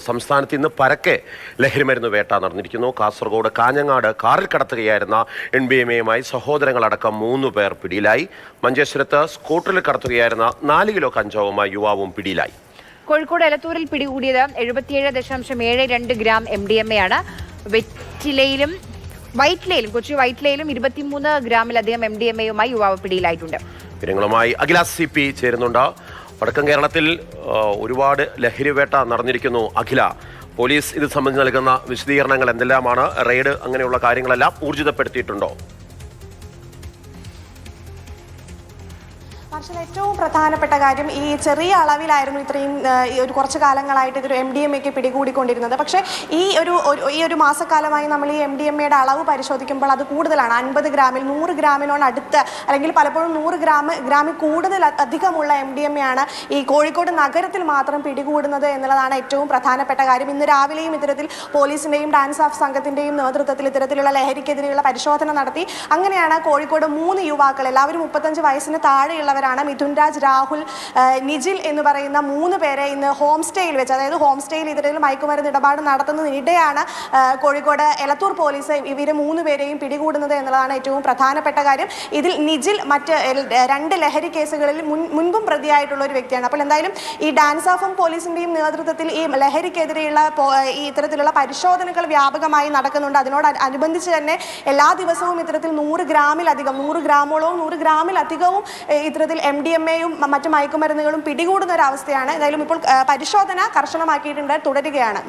സംസ്ഥാനത്ത് ഇന്ന് പരക്കെ ലഹരിമരുന്ന് വേട്ട നടന്നിരിക്കുന്നു. കാസർഗോഡ് കാഞ്ഞങ്ങാട് കാറിൽ കടത്തുകയായിരുന്ന NBMA സഹോദരങ്ങളടക്കം 3 പേർ പിടിയിലായി. മഞ്ചേശ്വരത്ത് സ്കൂട്ടറിൽ കടത്തുകയായിരുന്ന 4 കിലോ കഞ്ചാവുമായി യുവാവും പിടിയിലായി. കോഴിക്കോട് എലത്തൂരിൽ പിടികൂടിയത് 77.72 ഗ്രാം MDMA ആണ്. കൊച്ചി വൈറ്റ്ലയിലും 23 ഗ്രാമിലധികം MDMA-യുമായി യുവാവ് പിടിയിലായിട്ടുണ്ട്. വിവരങ്ങളുമായി അഖില CP ചേരുന്നുണ്ട്. വടക്കൻ കേരളത്തിൽ ഒരുപാട് ലഹരിവേട്ട നടന്നിരിക്കുന്നു. അഖില, പോലീസ് ഇത് സംബന്ധിച്ച് നൽകുന്ന വിശദീകരണങ്ങൾ എന്തെല്ലാമാണ്? റെയ്ഡ് അങ്ങനെയുള്ള കാര്യങ്ങളെല്ലാം ഊർജിതപ്പെടുത്തിയിട്ടുണ്ടോ? ഏറ്റവും പ്രധാനപ്പെട്ട കാര്യം, ഈ ചെറിയ അളവിലായിരുന്നു ഇത്രയും ഒരു കുറച്ച് കാലങ്ങളായിട്ട് ഇതൊരു MDMA-ക്ക് പിടികൂടിക്കൊണ്ടിരുന്നത്. പക്ഷേ ഈ ഒരു മാസക്കാലമായി നമ്മൾ ഈ MDMA-യുടെ അളവ് പരിശോധിക്കുമ്പോൾ അത് കൂടുതലാണ്. 50 ഗ്രാമിൽ 100 ഗ്രാമിനോട് അടുത്ത്, അല്ലെങ്കിൽ പലപ്പോഴും 100 ഗ്രാമിൽ കൂടുതൽ അധികമുള്ള MDMA ആണ് ഈ കോഴിക്കോട് നഗരത്തിൽ മാത്രം പിടികൂടുന്നത് എന്നുള്ളതാണ് ഏറ്റവും പ്രധാനപ്പെട്ട കാര്യം. ഇന്ന് രാവിലെയും ഇത്തരത്തിൽ പോലീസിൻ്റെയും ഡാൻസ് ഓഫ് സംഘത്തിൻ്റെയും നേതൃത്വത്തിൽ ഇത്തരത്തിലുള്ള ലഹരിക്കെതിരെയുള്ള പരിശോധന നടത്തി. അങ്ങനെയാണ് കോഴിക്കോട് 3 യുവാക്കൾ, എല്ലാവരും 35 വയസ്സിന് താഴെയുള്ളവരാണ്. മിഥുൻ രാജ്, രാഹുൽ, നിജിൽ എന്ന് പറയുന്ന 3 പേരെ ഇന്ന് ഹോം സ്റ്റേയിൽ വെച്ച്, അതായത് ഹോം സ്റ്റേയിൽ ഇത്തരത്തിൽ മയക്കുമരുന്ന് ഇടപാട് നടത്തുന്നതിനിടെയാണ് കോഴിക്കോട് എലത്തൂർ പോലീസ് ഇവരെ 3 പേരെയും പിടികൂടുന്നത് എന്നുള്ളതാണ് ഏറ്റവും പ്രധാനപ്പെട്ട കാര്യം. ഇതിൽ നിജിൽ മറ്റ് 2 ലഹരി കേസുകളിൽ മുൻപും പ്രതിയായിട്ടുള്ള ഒരു വ്യക്തിയാണ്. അപ്പോൾ എന്തായാലും ഈ ഡാൻസ് ഓഫും പോലീസിന്റെയും നേതൃത്വത്തിൽ ഈ ലഹരിക്കെതിരെയുള്ള ഈ ഇത്തരത്തിലുള്ള പരിശോധനകൾ വ്യാപകമായി നടക്കുന്നുണ്ട്. അതിനോടനുബന്ധിച്ച് തന്നെ എല്ലാ ദിവസവും ഇത്തരത്തിൽ 100 ഗ്രാമിലധികം, 100 ഗ്രാമോളവും 100 ഗ്രാമിലധികവും ഇത്തരത്തിൽ MDMA-യും മറ്റു മയക്കുമരുന്നുകളും പിടികൂടുന്ന ഒരു അവസ്ഥയാണ്. എന്തായാലും ഇപ്പോൾ പരിശോധന കർശനമാക്കിയിട്ടുണ്ട്, തുടരുകയാണ്.